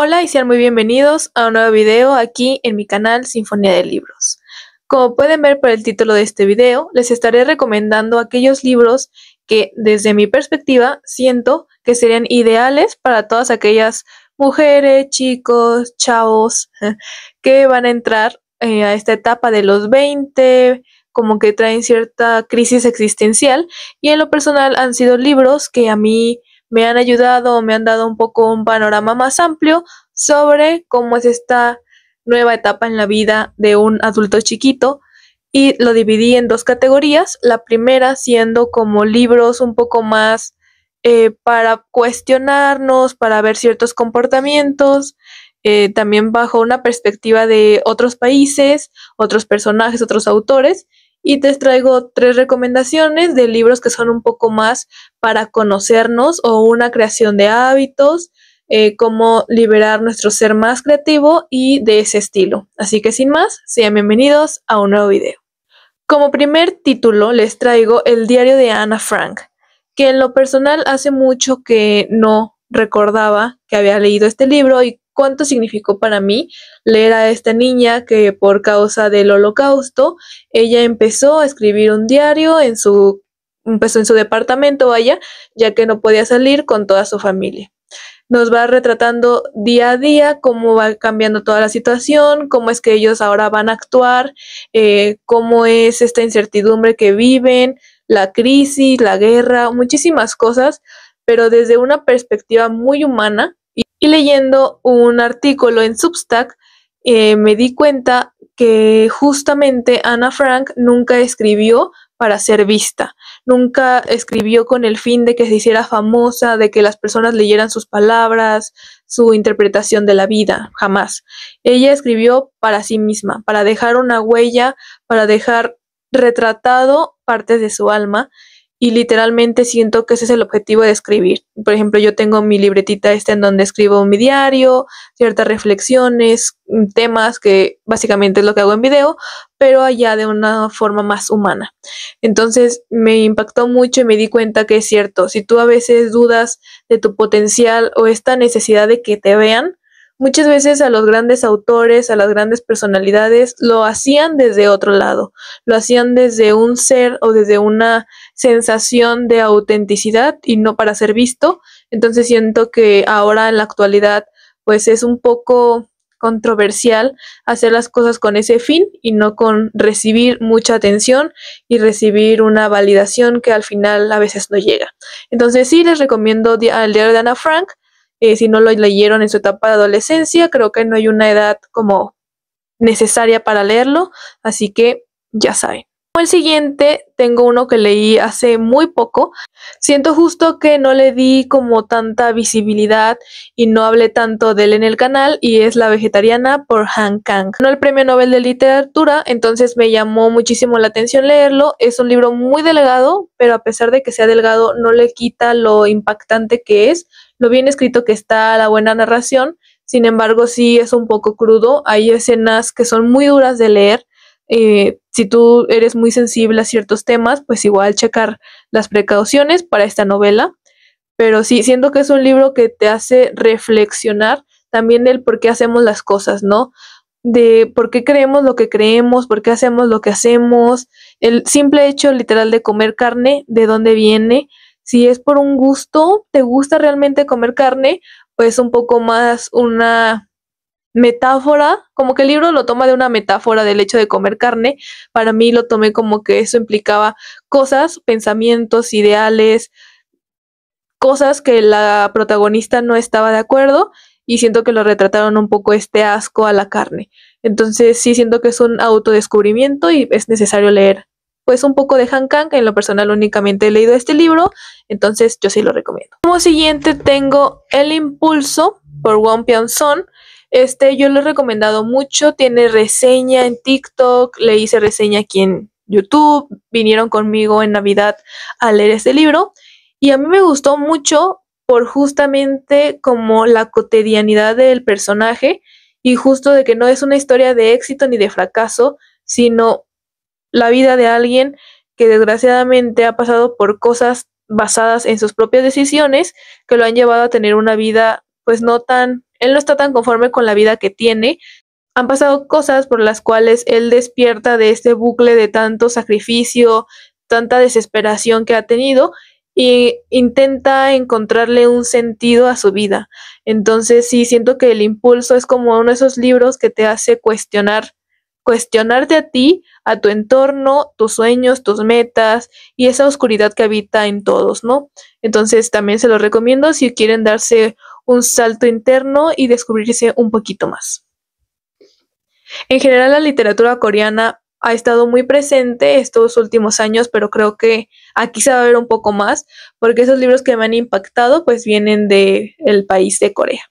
Hola y sean muy bienvenidos a un nuevo video aquí en mi canal Sinfonía de Libros. Como pueden ver por el título de este video, les estaré recomendando aquellos libros que desde mi perspectiva siento que serían ideales para todas aquellas mujeres, chicos, chavos que van a entrar a esta etapa de los 20, como que traen cierta crisis existencial, y en lo personal han sido libros que a mí me han ayudado, me han dado un poco un panorama más amplio sobre cómo es esta nueva etapa en la vida de un adulto chiquito, y lo dividí en dos categorías. La primera siendo como libros un poco más para cuestionarnos, para ver ciertos comportamientos, también bajo una perspectiva de otros países, otros personajes, otros autores. Y te traigo 3 recomendaciones de libros que son un poco más para conocernos o una creación de hábitos, cómo liberar nuestro ser más creativo y de ese estilo. Así que sin más, sean bienvenidos a un nuevo video. Como primer título les traigo El diario de Ana Frank, que en lo personal hace mucho que no recordaba que había leído este libro y cuánto significó para mí leer a esta niña que por causa del Holocausto ella empezó a escribir un diario empezó en su departamento, vaya, ya que no podía salir con toda su familia. Nos va retratando día a día cómo va cambiando toda la situación, cómo es que ellos ahora van a actuar, cómo es esta incertidumbre que viven, la crisis, la guerra, muchísimas cosas, pero desde una perspectiva muy humana. Y leyendo un artículo en Substack, me di cuenta que justamente Ana Frank nunca escribió para ser vista, nunca escribió con el fin de que se hiciera famosa, de que las personas leyeran sus palabras, su interpretación de la vida, jamás. Ella escribió para sí misma, para dejar una huella, para dejar retratado partes de su alma. Y literalmente siento que ese es el objetivo de escribir. Por ejemplo, yo tengo mi libretita en donde escribo mi diario, ciertas reflexiones, temas que básicamente es lo que hago en video, pero allá de una forma más humana. Entonces me impactó mucho y me di cuenta que es cierto, si tú a veces dudas de tu potencial o esta necesidad de que te vean, muchas veces a los grandes autores, a las grandes personalidades, lo hacían desde otro lado, lo hacían desde un ser o desde una sensación de autenticidad y no para ser visto. Entonces siento que ahora en la actualidad pues es un poco controversial hacer las cosas con ese fin y no con recibir mucha atención y recibir una validación que al final a veces no llega. Entonces sí les recomiendo el diario de Ana Frank. Si no lo leyeron en su etapa de adolescencia, creo que no hay una edad como necesaria para leerlo, así que ya saben. El siguiente tengo uno que leí hace muy poco. Siento justo que no le di como tanta visibilidad y no hablé tanto de él en el canal, y es La vegetariana por Han Kang. Ganó el Premio Nobel de Literatura, entonces me llamó muchísimo la atención leerlo. Es un libro muy delgado, pero a pesar de que sea delgado no le quita lo impactante que es, lo bien escrito que está, la buena narración. Sin embargo, sí es un poco crudo, hay escenas que son muy duras de leer. Si tú eres muy sensible a ciertos temas, pues igual checar las precauciones para esta novela. Pero sí, siento que es un libro que te hace reflexionar también del por qué hacemos las cosas, ¿no? De por qué creemos lo que creemos, por qué hacemos lo que hacemos, el simple hecho literal de comer carne, de dónde viene, si es por un gusto, te gusta realmente comer carne, pues un poco más una metáfora, como que el libro lo toma de una metáfora del hecho de comer carne. Para mí lo tomé como que eso implicaba cosas, pensamientos, ideales, cosas que la protagonista no estaba de acuerdo, y siento que lo retrataron un poco este asco a la carne. Entonces sí siento que es un autodescubrimiento y es necesario leer pues un poco de Han Kang. En lo personal únicamente he leído este libro, entonces yo sí lo recomiendo. Como siguiente tengo El impulso por Won Pyeong-son. Yo lo he recomendado mucho, tiene reseña en TikTok, le hice reseña aquí en YouTube, vinieron conmigo en Navidad a leer este libro y a mí me gustó mucho por justamente como la cotidianidad del personaje, y justo de que no es una historia de éxito ni de fracaso, sino la vida de alguien que desgraciadamente ha pasado por cosas basadas en sus propias decisiones que lo han llevado a tener una vida pues no tan él no está tan conforme con la vida que tiene. Han pasado cosas por las cuales él despierta de este bucle de tanto sacrificio, tanta desesperación que ha tenido y intenta encontrarle un sentido a su vida. Entonces sí, siento que El Impulso es como uno de esos libros que te hace cuestionarte a ti, a tu entorno, tus sueños, tus metas y esa oscuridad que habita en todos, ¿no? Entonces también se los recomiendo si quieren darse un salto interno y descubrirse un poquito más. En general, la literatura coreana ha estado muy presente estos últimos años, pero creo que aquí se va a ver un poco más, porque esos libros que me han impactado pues vienen del país de Corea.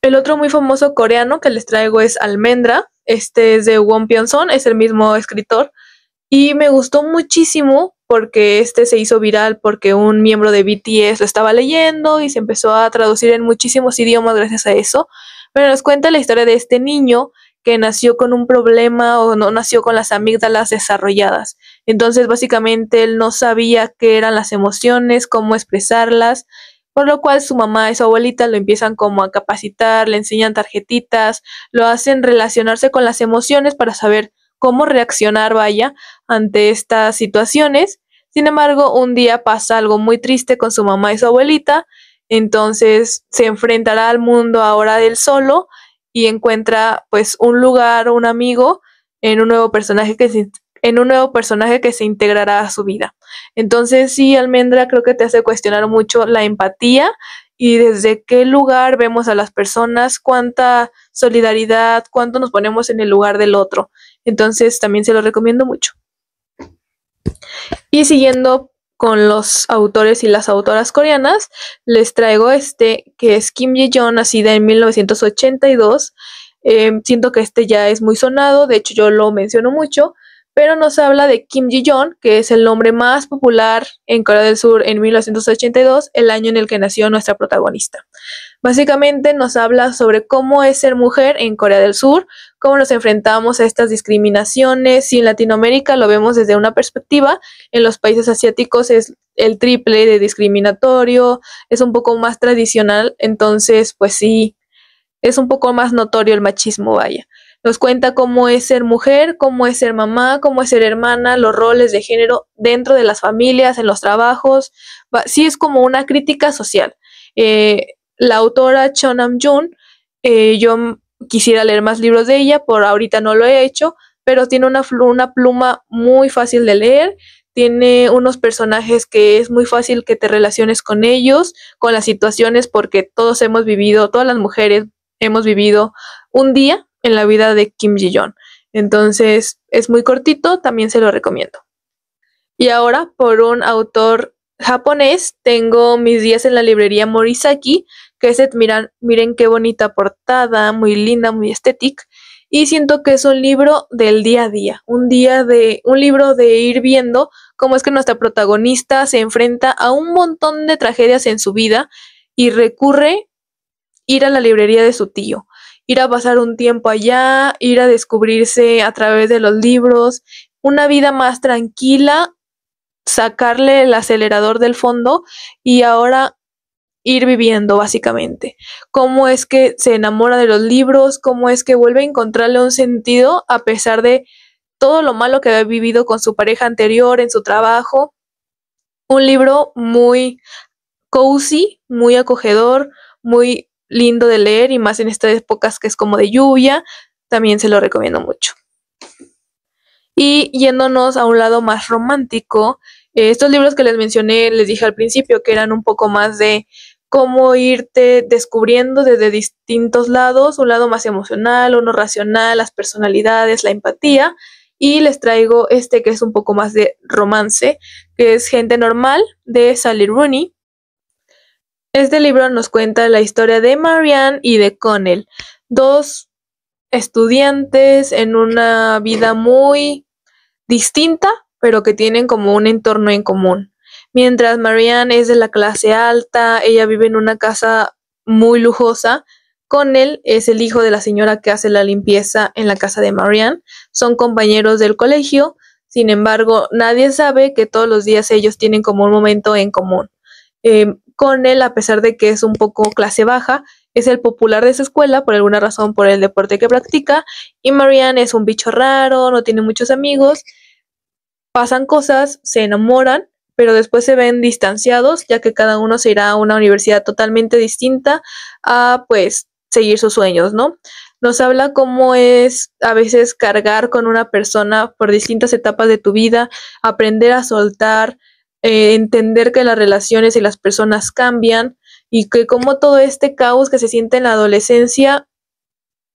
El otro muy famoso coreano que les traigo es Almendra. Este es de Won Byung-sun, es el mismo escritor, y me gustó muchísimo porque este se hizo viral porque un miembro de BTS lo estaba leyendo y se empezó a traducir en muchísimos idiomas gracias a eso. Pero nos cuenta la historia de este niño que nació con un problema o no nació con las amígdalas desarrolladas. Entonces, básicamente, él no sabía qué eran las emociones, cómo expresarlas, por lo cual su mamá y su abuelita lo empiezan como a capacitar, le enseñan tarjetitas, lo hacen relacionarse con las emociones para saber cómo reaccionar, vaya, ante estas situaciones. Sin embargo, un día pasa algo muy triste con su mamá y su abuelita, entonces se enfrentará al mundo ahora del solo y encuentra pues un lugar, un amigo en un nuevo personaje que se integrará a su vida. Entonces sí, Almendra creo que te hace cuestionar mucho la empatía y desde qué lugar vemos a las personas, cuánta solidaridad, cuánto nos ponemos en el lugar del otro. Entonces también se lo recomiendo mucho. Y siguiendo con los autores y las autoras coreanas, les traigo este que es Kim Ji-yeon, nacida en 1982. Siento que este ya es muy sonado, de hecho yo lo menciono mucho, pero nos habla de Kim Ji-yeon, que es el nombre más popular en Corea del Sur en 1982, el año en el que nació nuestra protagonista. Básicamente nos habla sobre cómo es ser mujer en Corea del Sur, cómo nos enfrentamos a estas discriminaciones. Si en Latinoamérica lo vemos desde una perspectiva, en los países asiáticos es el triple de discriminatorio, es un poco más tradicional, entonces pues sí, es un poco más notorio el machismo, vaya. Nos cuenta cómo es ser mujer, cómo es ser mamá, cómo es ser hermana, los roles de género dentro de las familias, en los trabajos. Sí es como una crítica social. La autora Cho Nam-jun, yo quisiera leer más libros de ella, por ahorita no lo he hecho, pero tiene una pluma muy fácil de leer, tiene unos personajes que es muy fácil que te relaciones con ellos, con las situaciones, porque todas las mujeres hemos vivido un día en la vida de Kim Ji-yeon. Entonces es muy cortito, también se lo recomiendo. Y ahora, por un autor japonés, tengo Mis días en la librería Morisaki, que es, miren qué bonita portada, muy linda, muy estética, y siento que es un libro del día a día, un libro de ir viendo cómo es que nuestra protagonista se enfrenta a un montón de tragedias en su vida y recurre ir a la librería de su tío, ir a pasar un tiempo allá, ir a descubrirse a través de los libros, una vida más tranquila, sacarle el acelerador del fondo y ahora ir viviendo básicamente. Cómo es que se enamora de los libros, cómo es que vuelve a encontrarle un sentido a pesar de todo lo malo que había vivido con su pareja anterior, en su trabajo. Un libro muy cozy, muy acogedor, muy lindo de leer y más en estas épocas que es como de lluvia, también se lo recomiendo mucho. Y yéndonos a un lado más romántico, estos libros que les mencioné, les dije al principio que eran un poco más de cómo irte descubriendo desde distintos lados, un lado más emocional, uno racional, las personalidades, la empatía, y les traigo este que es un poco más de romance, que es Gente Normal, de Sally Rooney. Este libro nos cuenta la historia de Marianne y de Connell, dos estudiantes en una vida muy distinta, pero que tienen como un entorno en común. Mientras Marianne es de la clase alta, ella vive en una casa muy lujosa, Connell es el hijo de la señora que hace la limpieza en la casa de Marianne, son compañeros del colegio, sin embargo, nadie sabe que todos los días ellos tienen como un momento en común. Connell, a pesar de que es un poco clase baja, es el popular de su escuela, por alguna razón por el deporte que practica, y Marianne es un bicho raro, no tiene muchos amigos, pasan cosas, se enamoran, pero después se ven distanciados, ya que cada uno se irá a una universidad totalmente distinta a, pues, seguir sus sueños, ¿no? Nos habla cómo es a veces cargar con una persona por distintas etapas de tu vida, aprender a soltar, entender que las relaciones y las personas cambian y que como todo este caos que se siente en la adolescencia,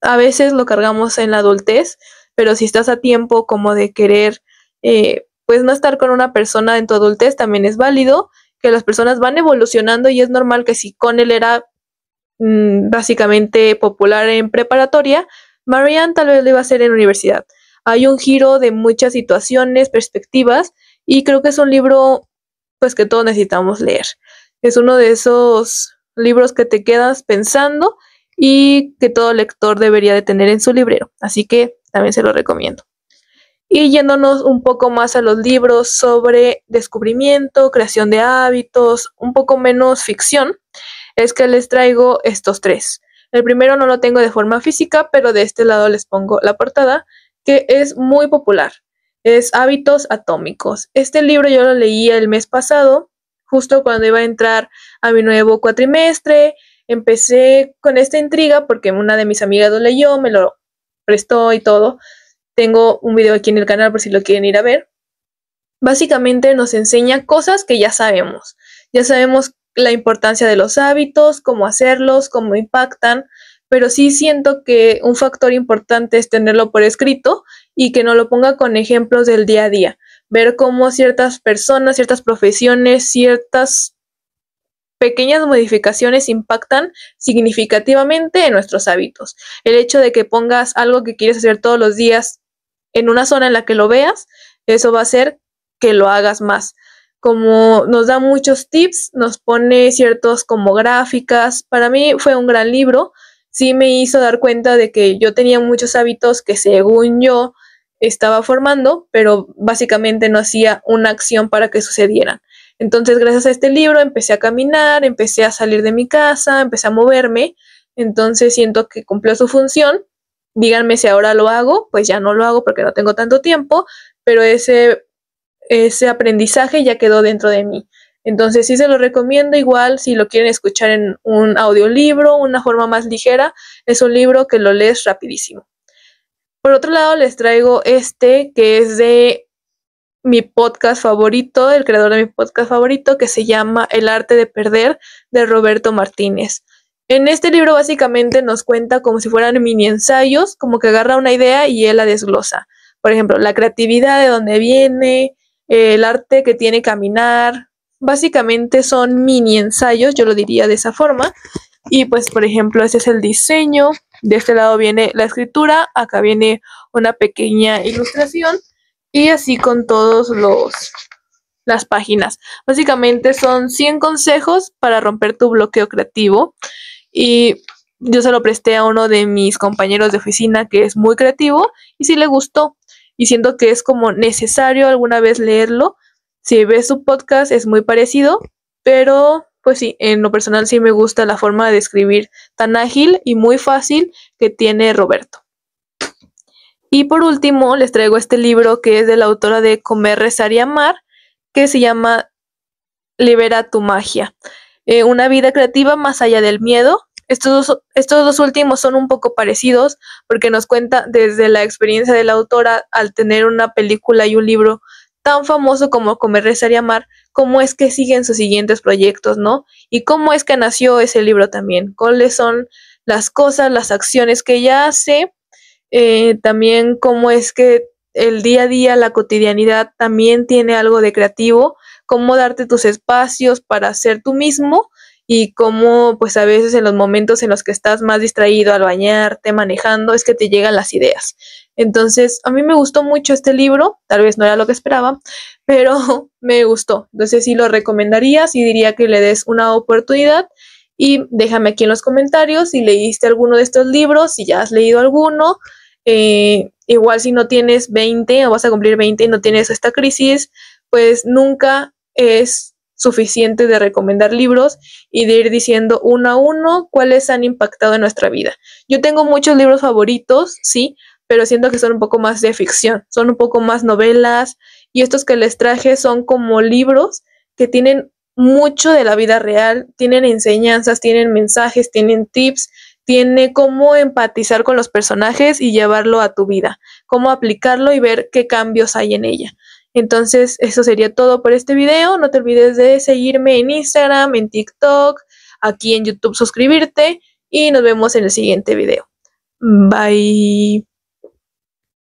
a veces lo cargamos en la adultez, pero si estás a tiempo como de querer, pues no estar con una persona en tu adultez, también es válido, que las personas van evolucionando y es normal que si con él era básicamente popular en preparatoria, Marianne tal vez lo iba a hacer en universidad. Hay un giro de muchas situaciones, perspectivas, y creo que es un libro pues que todos necesitamos leer. Es uno de esos libros que te quedas pensando y que todo lector debería de tener en su librero, así que también se lo recomiendo. Y yéndonos un poco más a los libros sobre descubrimiento, creación de hábitos, un poco menos ficción, es que les traigo estos tres. El primero no lo tengo de forma física, pero de este lado les pongo la portada, que es muy popular. Es Hábitos Atómicos. Este libro yo lo leí el mes pasado, justo cuando iba a entrar a mi nuevo cuatrimestre. Empecé con esta intriga porque una de mis amigas lo leyó, me lo prestó y todo. Tengo un video aquí en el canal por si lo quieren ir a ver. Básicamente nos enseña cosas que ya sabemos. Ya sabemos la importancia de los hábitos, cómo hacerlos, cómo impactan, pero sí siento que un factor importante es tenerlo por escrito y que no lo ponga con ejemplos del día a día. Ver cómo ciertas personas, ciertas profesiones, ciertas pequeñas modificaciones impactan significativamente en nuestros hábitos. El hecho de que pongas algo que quieres hacer todos los días en una zona en la que lo veas, eso va a hacer que lo hagas más. Como nos da muchos tips, nos pone ciertos como gráficas. Para mí fue un gran libro. Sí me hizo dar cuenta de que yo tenía muchos hábitos que según yo estaba formando, pero básicamente no hacía una acción para que sucedieran. Entonces, gracias a este libro empecé a caminar, empecé a salir de mi casa, empecé a moverme. Entonces siento que cumplió su función. Díganme si ahora lo hago, pues ya no lo hago porque no tengo tanto tiempo, pero ese aprendizaje ya quedó dentro de mí. Entonces sí se lo recomiendo, igual si lo quieren escuchar en un audiolibro, una forma más ligera, es un libro que lo lees rapidísimo. Por otro lado les traigo este que es de mi podcast favorito, el creador de mi podcast favorito, que se llama El arte de perder, de Roberto Martínez. En este libro básicamente nos cuenta como si fueran mini ensayos, como que agarra una idea y él la desglosa. Por ejemplo, la creatividad de dónde viene, el arte que tiene caminar. Básicamente son mini ensayos, yo lo diría de esa forma. Y pues, por ejemplo, este es el diseño. De este lado viene la escritura, acá viene una pequeña ilustración y así con todos las páginas. Básicamente son 100 consejos para romper tu bloqueo creativo y yo se lo presté a uno de mis compañeros de oficina que es muy creativo y sí le gustó y siento que es como necesario alguna vez leerlo. Si ves su podcast es muy parecido, pero pues sí, en lo personal sí me gusta la forma de escribir tan ágil y muy fácil que tiene Roberto. Y por último les traigo este libro que es de la autora de Comer, Rezar y Amar, que se llama Libera tu magia. Una vida creativa más allá del miedo. Estos dos últimos son un poco parecidos porque nos cuenta desde la experiencia de la autora al tener una película y un libro tan famoso como Comer, Rezar y Amar, cómo es que siguen sus siguientes proyectos, ¿no? Y cómo es que nació ese libro también, cuáles son las cosas, las acciones que ella hace, también cómo es que el día a día, la cotidianidad también tiene algo de creativo, cómo darte tus espacios para ser tú mismo y cómo pues a veces en los momentos en los que estás más distraído al bañarte, manejando, es que te llegan las ideas. Entonces, a mí me gustó mucho este libro, tal vez no era lo que esperaba, pero me gustó. Entonces sí lo recomendaría, sí diría que le des una oportunidad y déjame aquí en los comentarios si leíste alguno de estos libros, si ya has leído alguno. Igual si no tienes 20 o vas a cumplir 20 y no tienes esta crisis, pues nunca es suficiente de recomendar libros y de ir diciendo uno a uno cuáles han impactado en nuestra vida. Yo tengo muchos libros favoritos, sí, pero siento que son un poco más de ficción, son un poco más novelas, y estos que les traje son como libros que tienen mucho de la vida real, tienen enseñanzas, tienen mensajes, tienen tips, tiene cómo empatizar con los personajes y llevarlo a tu vida, cómo aplicarlo y ver qué cambios hay en ella. Entonces, eso sería todo por este video. No te olvides de seguirme en Instagram, en TikTok, aquí en YouTube, suscribirte y nos vemos en el siguiente video. Bye.